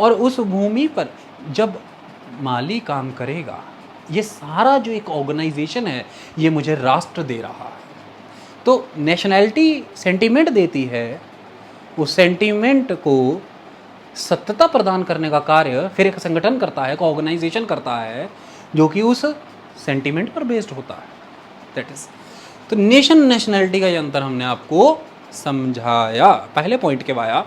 और उस भूमि पर जब माली काम करेगा, ये सारा जो एक ऑर्गेनाइजेशन है, ये मुझे राष्ट्र दे रहा है। तो नेशनैलिटी सेंटीमेंट देती है, उस सेंटीमेंट को सत्यता प्रदान करने का कार्य फिर एक संगठन करता है, एक ऑर्गेनाइजेशन करता है, जो कि उस सेंटीमेंट पर बेस्ड होता है। दैट इज तो नेशन नेशनैलिटी का ये अंतर हमने आपको समझाया पहले पॉइंट के वाया।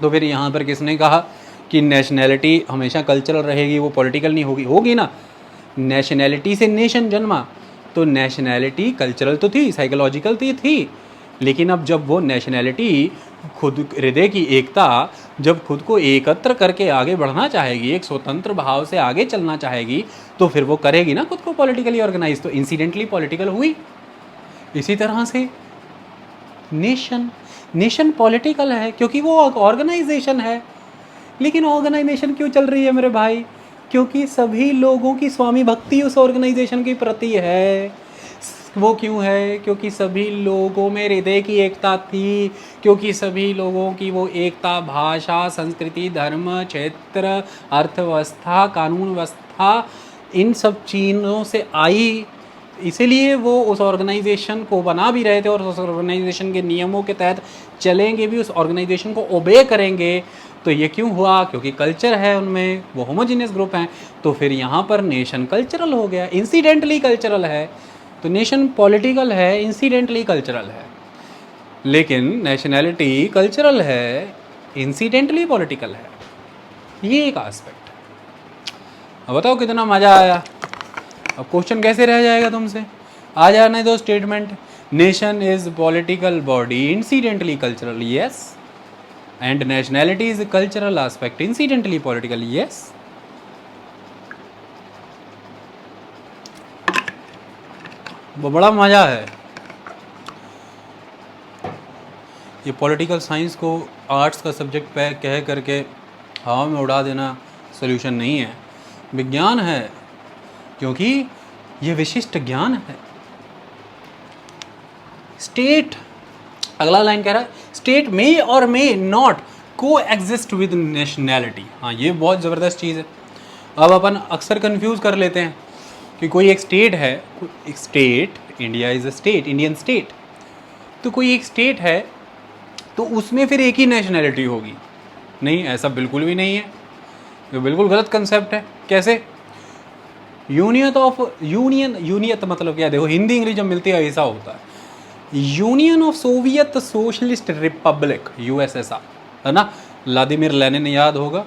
तो फिर यहाँ पर किसने कहा कि नेशनैलिटी हमेशा कल्चरल रहेगी, वो पॉलिटिकल नहीं होगी? होगी ना। नेशनैलिटी से नेशन जन्मा, तो नेशनैलिटी कल्चरल तो थी, साइकोलॉजिकल थी, लेकिन अब जब वो नेशनैलिटी खुद हृदय की एकता जब खुद को एकत्र करके आगे बढ़ना चाहेगी, एक स्वतंत्र भाव से आगे चलना चाहेगी, तो फिर वो करेगी ना खुद को पॉलिटिकली ऑर्गेनाइज, तो इंसिडेंटली पॉलिटिकल हुई। इसी तरह से नेशन पॉलिटिकल है क्योंकि वो ऑर्गेनाइजेशन है। लेकिन ऑर्गेनाइजेशन क्यों चल रही है मेरे भाई? क्योंकि सभी लोगों की स्वामी भक्ति उस ऑर्गेनाइजेशन के प्रति है। वो क्यों है? क्योंकि सभी लोगों में हृदय की एकता थी, क्योंकि सभी लोगों की वो एकता भाषा, संस्कृति, धर्म, क्षेत्र, अर्थव्यवस्था, कानून व्यवस्था, इन सब चीज़ों से आई। इसीलिए वो उस ऑर्गेनाइजेशन को बना भी रहे थे और उस ऑर्गेनाइजेशन के नियमों के तहत चलेंगे भी, उस ऑर्गेनाइजेशन को ओबे करेंगे। तो ये क्यों हुआ? क्योंकि कल्चर है उनमें, वो होमोजीनियस ग्रुप हैं, तो फिर यहाँ पर नेशन कल्चरल हो गया, इंसिडेंटली कल्चरल है। तो नेशन पॉलिटिकल है, इंसिडेंटली कल्चरल है, लेकिन नेशनैलिटी कल्चरल है, इंसिडेंटली पॉलिटिकल है। ये एक आस्पेक्ट। अब बताओ कितना मज़ा आया। अब क्वेश्चन कैसे रह जाएगा तुमसे? आ जाने दो statement, nation is political body incidentally cultural, yes, and nationality is cultural aspect incidentally political, yes. वो बड़ा मज़ा है। ये पॉलिटिकल साइंस को आर्ट्स का सब्जेक्ट पे कह करके हवा में उड़ा देना सॉल्यूशन नहीं है। विज्ञान है, क्योंकि ये विशिष्ट ज्ञान है। स्टेट, अगला लाइन कह रहा है स्टेट मे और मे नॉट को एग्जिस्ट विद नेशनैलिटी। हाँ, ये बहुत ज़बरदस्त चीज़ है। अब अपन अक्सर कंफ्यूज कर लेते हैं कि कोई एक स्टेट है, एक state, India is a state, Indian state, तो कोई एक स्टेट है तो उसमें फिर एक ही नेशनैलिटी होगी। नहीं, ऐसा बिल्कुल भी नहीं है, ये बिल्कुल गलत कंसेप्ट है। कैसे? यूनियत मतलब क्या? देखो, हिंदी इंग्लिश जब मिलती है ऐसा होता है। Union of Soviet socialist Republic, USSR, है ना, व्लादिमीर लेनिन याद होगा,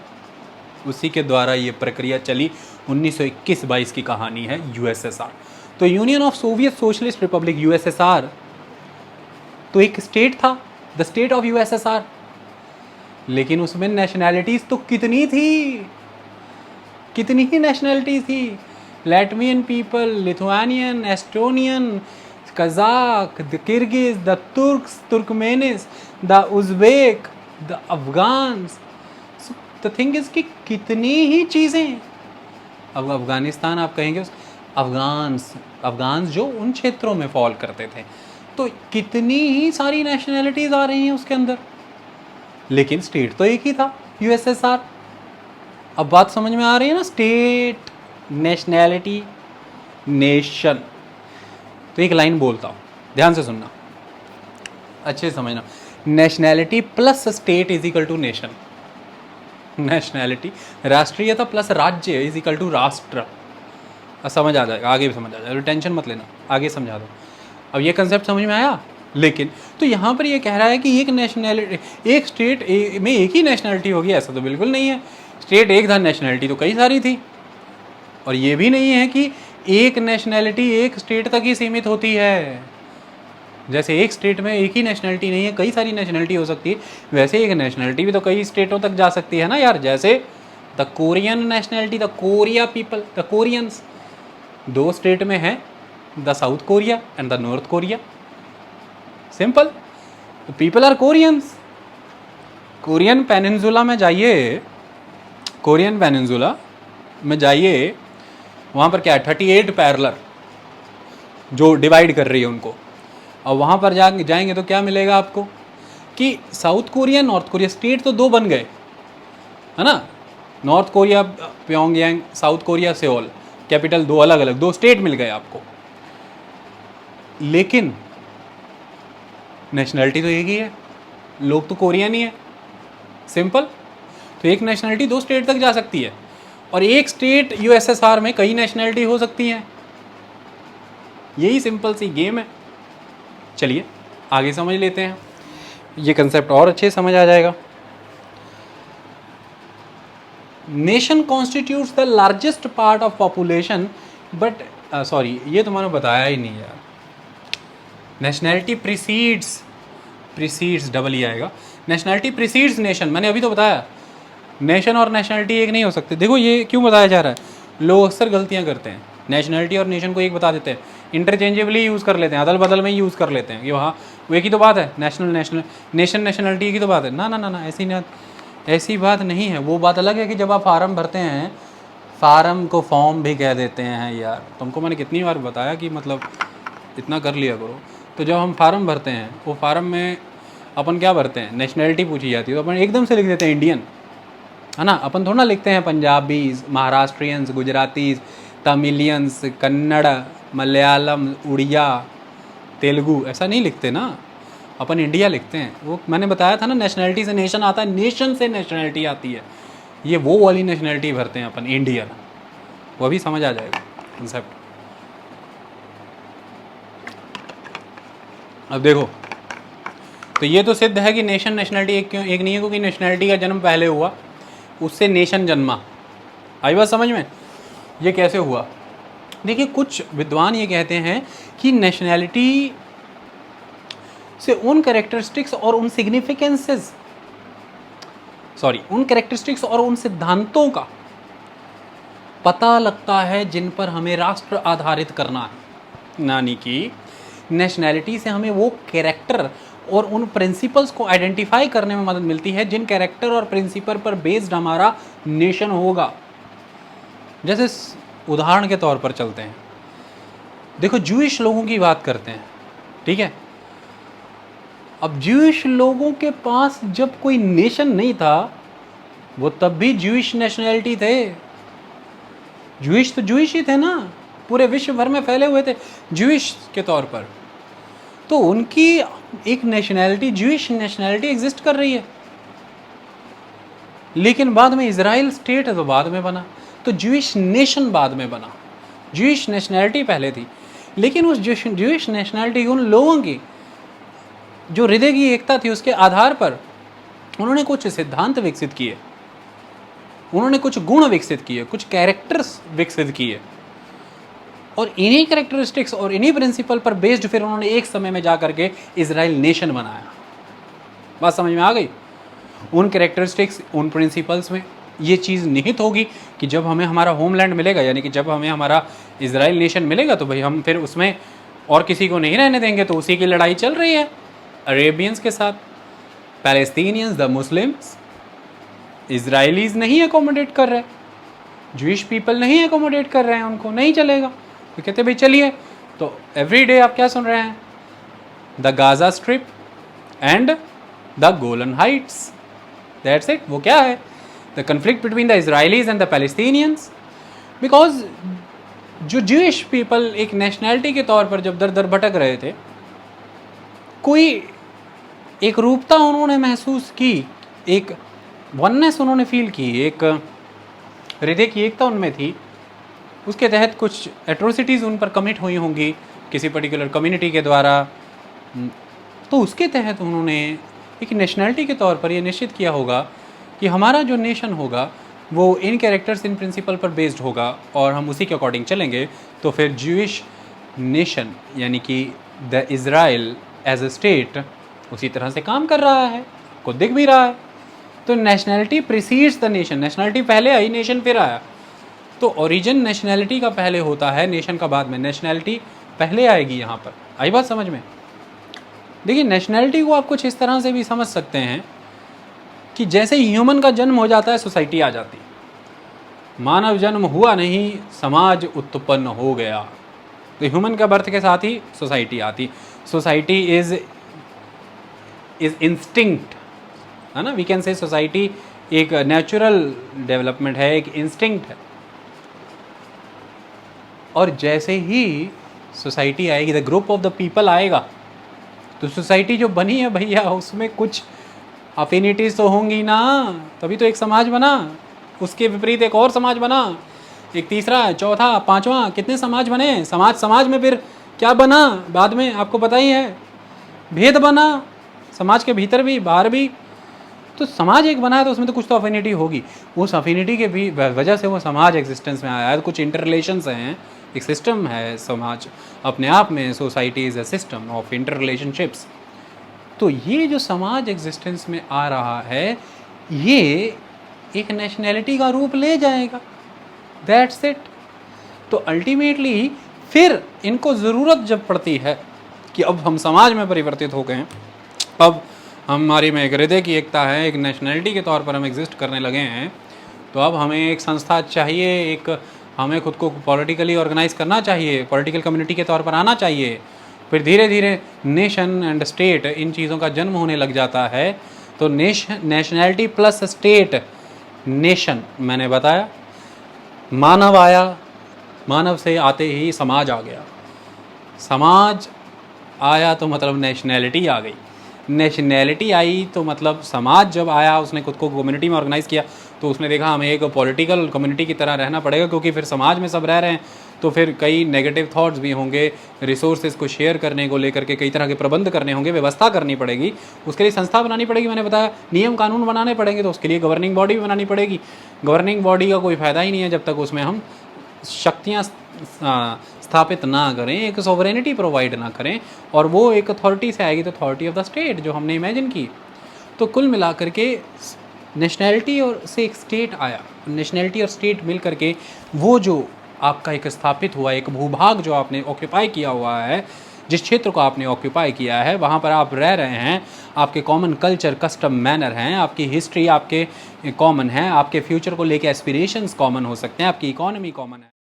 उसी के द्वारा ये प्रक्रिया चली। 1921-22 की कहानी है यूएसएसआर। तो union of Soviet socialist Republic, USSR, तो एक स्टेट था, द स्टेट ऑफ यूएसएसआर, लेकिन उसमें नेशनैलिटीज़ तो कितनी थी, कितनी ही नेशनैलिटीज़ थी। Latvian people, Lithuanian, Estonian, Kazakh, the Kyrgyz, the Turks, Turkmenis, the Uzbek, the Afghans. The thing is कि कितनी ही चीज़ें। अब अफ़गानिस्तान आप कहेंगे, अफगान्स जो उन क्षेत्रों में फॉल करते थे, तो कितनी ही सारी नेशनैलिटीज़ आ रही हैं उसके अंदर, लेकिन स्टेट तो एक ही था, यूएसएसआर। अब बात समझ में आ रही है ना? State, nationality, nation. तो एक लाइन बोलता हूँ, ध्यान से सुनना, अच्छे से समझना। Nationality plus state is equal to nation. Nationality, राष्ट्रीयता प्लस राज्य इज इक्वल टू राष्ट्र। समझ आ जाएगा, आगे भी समझ आ जाएगा, टेंशन मत लेना, आगे समझा दो। अब ये कंसेप्ट समझ में आया? लेकिन तो यहाँ पर ये कह रहा है कि एक नेशनैलिटी, एक स्टेट में एक ही नेशनैलिटी होगी, ऐसा तो बिल्कुल नहीं है। स्टेट एक था, नेशनैलिटी तो कई सारी थी। और ये भी नहीं है कि एक नेशनैलिटी एक स्टेट तक ही सीमित होती है। जैसे एक स्टेट में एक ही नेशनैलिटी नहीं है, कई सारी नेशनैलिटी हो सकती है, वैसे एक नेशनैलिटी भी तो कई स्टेटों तक जा सकती है ना यार। जैसे the Korean nationality, the Korea people, the Koreans, 2 state में है, the South Korea and the North Korea. Simple, people are Koreans. Korean peninsula में जाइए, कोरियन पेनिनसुला में जाइए, वहाँ पर क्या है, 38 पैरेलल जो डिवाइड कर रही है उनको। और वहाँ पर जाएंगे तो क्या मिलेगा आपको कि south Korea, north Korea, state तो 2 बन गए, है ना। North Korea Pyongyang, south Korea Seoul, capital 2 अलग अलग, 2 स्टेट मिल गए आपको, लेकिन नेशनैलिटी तो एक ही है, लोग तो कोरियन ही है। सिंपल। तो एक नेशनैलिटी 2 स्टेट तक जा सकती है, और एक स्टेट यूएसएसआर में कई नेशनैलिटी हो सकती हैं। यही सिंपल सी गेम है। चलिए आगे समझ लेते हैं, ये कंसेप्ट और अच्छे समझ आ जाएगा। Nation constitutes the largest part of population, but sorry, ये तुम्हारा बताया ही नहीं यार। नेशनैलिटी प्रीसीड्स डबल ही आएगा। नेशनैलिटी प्रीसीड्स नेशन, मैंने अभी तो बताया। नेशन और नेशनैलिटी एक नहीं हो सकते। देखो ये क्यों बताया जा रहा है, लोग अक्सर गलतियां करते हैं, नेशनैलिटी और नेशन को एक बता देते हैं, इंटरचेंजेबली यूज़ कर लेते हैं, अदल बदल में ही यूज़ कर लेते हैं कि वहाँ वो एक ही तो बात है, नेशन नेशनैलिटी की तो बात है। ना ना ना ना, ऐसी बात नहीं है। वो बात अलग है कि जब आप फार्म भरते हैं, फार्म को फॉर्म भी कह देते हैं यार। तुमको मैंने कितनी बार बताया कि मतलब इतना कर लिया करो। तो जब हम फार्म भरते हैं, वो फार्म में अपन क्या भरते हैं, नेशनैलिटी पूछी जाती है तो अपन एकदम से लिख देते हैं इंडियन, है ना। अपन थोड़ा लिखते हैं पंजाबीज, महाराष्ट्रियंस, गुजरातीज, तमिलियंस, कन्नड़, मलयालम, उड़िया, तेलुगु, ऐसा नहीं लिखते ना। अपन इंडिया लिखते हैं। वो मैंने बताया था ना, नेशनैलिटी से नेशन आता है, नेशन से नेशनैलिटी आती है। ये वो वाली नेशनैलिटी भरते हैं अपन, इंडियन। वो भी समझ आ जाएगा कंसेप्ट। अब देखो, तो ये तो सिद्ध है कि नेशन नेशनैलिटी एक क्यों एक नहीं है, क्योंकि नेशनैलिटी का जन्म पहले हुआ, उससे नेशन जन्मा। आई बात समझ में? ये कैसे हुआ? देखिए, कुछ विद्वान ये कहते हैं कि नेशनैलिटी से उन कैरेक्टरिस्टिक्स और उन सिग्निफिकेंसेस, उन कैरेक्टरिस्टिक्स और उन सिद्धांतों का पता लगता है जिन पर हमें राष्ट्र आधारित करना है। यानी कि नेशनैलिटी से हमें वो कैरेक्टर और उन प्रिंसिपल्स को आइडेंटिफाई करने में मदद मिलती है जिन कैरेक्टर और प्रिंसिपल पर बेस्ड हमारा नेशन होगा। जैसे उदाहरण के तौर पर चलते हैं, देखो ज्यूइश लोगों की बात करते हैं, ठीक है। अब ज्यूइश लोगों के पास जब कोई नेशन नहीं था, वो तब भी ज्यूइश नेशनैलिटी थे। ज्यूइश तो ज्यूइश ही थे ना, पूरे विश्व भर में फैले हुए थे ज्यूइश के तौर पर। तो उनकी एक नेशनैलिटी, ज्यूइश नेशनैलिटी एग्जिस्ट कर रही है। लेकिन बाद में इजराइल स्टेट तो बाद में बना, तो ज्यूइश नेशन बाद में बना। ज्यूइश नेशनैलिटी पहले थी, लेकिन उस ज्यूइश नेशनैलिटी उन लोगों की जो हृदय की एकता थी, उसके आधार पर उन्होंने कुछ सिद्धांत विकसित किए, उन्होंने कुछ गुण विकसित किए, कुछ कैरेक्टर्स विकसित किए, और इन्हीं कैरेक्टरिस्टिक्स और इन्हीं प्रिंसिपल पर बेस्ड फिर उन्होंने एक समय में जा करके इजराइल नेशन बनाया। बात समझ में आ गई? उन कैरेक्टरिस्टिक्स, उन प्रिंसिपल्स में ये चीज़ निहित होगी कि जब हमें हमारा होमलैंड मिलेगा, यानी कि जब हमें हमारा इजराइल नेशन मिलेगा, तो भाई हम फिर उसमें और किसी को नहीं रहने देंगे। तो उसी की लड़ाई चल रही है अरेबियंस के साथ, पैलेस्तीनियंस, द मुस्लिम्स। इजराइलीज नहीं एकोमोडेट कर रहे, ज्यूइश पीपल नहीं एकोमोडेट कर रहे हैं, उनको नहीं चलेगा। तो कहते भाई चलिए, तो एवरी डे आप क्या सुन रहे हैं? The Gaza strip and the Golan Heights, that's it. वो क्या है? The conflict between the Israelis and the Palestinians. Because जो ज्यूइश पीपल एक नेशनैलिटी के तौर पर जब दर दर भटक रहे थे, कोई एक रूपता उन्होंने महसूस की, एक वननेस उन्होंने फील की, एक हृदय की एकता उनमें थी। उसके तहत कुछ एट्रोसिटीज़ उन पर कमिट हुई होंगी किसी पर्टिकुलर कम्युनिटी के द्वारा। तो उसके तहत उन्होंने एक नेशनैलिटी के तौर पर ये निश्चित किया होगा कि हमारा जो नेशन होगा वो इन कैरेक्टर्स, इन प्रिंसिपल पर बेस्ड होगा, और हम उसी के अकॉर्डिंग चलेंगे। तो फिर ज्यूइश नेशन यानी कि the Israel as a state उसी तरह से काम कर रहा है, को दिख भी रहा है। तो nationality precedes the nation, nationality पहले आई, नेशन फिर आया। तो ओरिजिन नेशनैलिटी का पहले होता है, नेशन का बाद में। नेशनैलिटी पहले आएगी यहाँ पर। आई बात समझ में? देखिए, नेशनैलिटी को आप कुछ इस तरह से भी समझ सकते हैं कि जैसे ह्यूमन का जन्म हो जाता है, सोसाइटी आ जाती है। मानव जन्म हुआ नहीं, समाज उत्पन्न हो गया। तो ह्यूमन का बर्थ के साथ ही सोसाइटी आती। सोसाइटी इज इंस्टिंक्ट, है ना। वी कैन से सोसाइटी एक नेचुरल डेवलपमेंट है, एक इंस्टिंक्ट है। और जैसे ही सोसाइटी आएगी, the group of the people आएगा, तो सोसाइटी जो बनी है भैया, उसमें कुछ अफिनिटीज तो होंगी ना, तभी तो एक समाज बना। उसके विपरीत एक और समाज बना, एक तीसरा, चौथा, पांचवा, कितने समाज बने। समाज में फिर क्या बना बाद में, आपको पता ही है, भेद बना, समाज के भीतर भी बाहर भी। तो समाज एक बना है, तो उसमें तो कुछ तो अफिनिटी होगी। उस अफिनिटी के भी वजह से वो समाज एग्जिस्टेंस में आया है। कुछ इंटर रिलेशंस हैं, एक सिस्टम है समाज अपने आप में। Society is a system of inter relationships. तो ये जो समाज एग्जिस्टेंस में आ रहा है, ये एक नेशनैलिटी का रूप ले जाएगा। That's it. तो अल्टीमेटली फिर इनको ज़रूरत जब पड़ती है कि अब हम समाज में परिवर्तित हो गए हैं, अब हमारी में एक हृदय की एकता है, एक नेशनैलिटी के तौर पर हम एग्जिस्ट करने लगे हैं, तो अब हमें एक संस्था चाहिए, एक हमें खुद को पॉलिटिकली ऑर्गेनाइज करना चाहिए, पॉलिटिकल कम्युनिटी के तौर पर आना चाहिए। फिर धीरे धीरे नेशन एंड स्टेट, इन चीज़ों का जन्म होने लग जाता है। तो नेशनैलिटी प्लस स्टेट, नेशन, मैंने बताया मानव आया, मानव से आते ही समाज आ गया, समाज आया तो मतलब नेशनैलिटी आ गई। नेशनैलिटी आई तो मतलब समाज जब आया, उसने खुद को कम्युनिटी में ऑर्गेनाइज़ किया, तो उसने देखा हमें एक पॉलिटिकल कम्युनिटी की तरह रहना पड़ेगा, क्योंकि फिर समाज में सब रह रहे हैं तो फिर कई नेगेटिव थॉट्स भी होंगे, रिसोर्सेज को शेयर करने को लेकर के कई तरह के प्रबंध करने होंगे, व्यवस्था करनी पड़ेगी, उसके लिए संस्था बनानी पड़ेगी, मैंने बताया नियम कानून बनाने पड़ेंगे, तो उसके लिए गवर्निंग बॉडी भी बनानी पड़ेगी। गवर्निंग बॉडी का कोई फ़ायदा ही नहीं है जब तक उसमें हम शक्तियाँ स्थापित ना करें, एक सॉवरेनिटी प्रोवाइड ना करें, और वो एक अथॉरिटी से आएगी, तो अथॉरिटी ऑफ द स्टेट जो हमने इमेजिन की। तो कुल मिलाकर के नेशनैलिटी और से एक स्टेट आया, नेशनैलिटी और स्टेट मिल करके वो जो आपका एक स्थापित हुआ एक भूभाग जो आपने ऑक्यूपाई किया हुआ है, जिस क्षेत्र को आपने ऑक्यूपाई किया है, वहाँ पर आप रह रहे हैं, आपके कॉमन कल्चर, कस्टम, मैनर हैं, आपकी हिस्ट्री आपके कॉमन है, आपके फ्यूचर को लेके एस्पिरेशंस कॉमन हो सकते हैं, आपकी इकोनॉमी कॉमन है।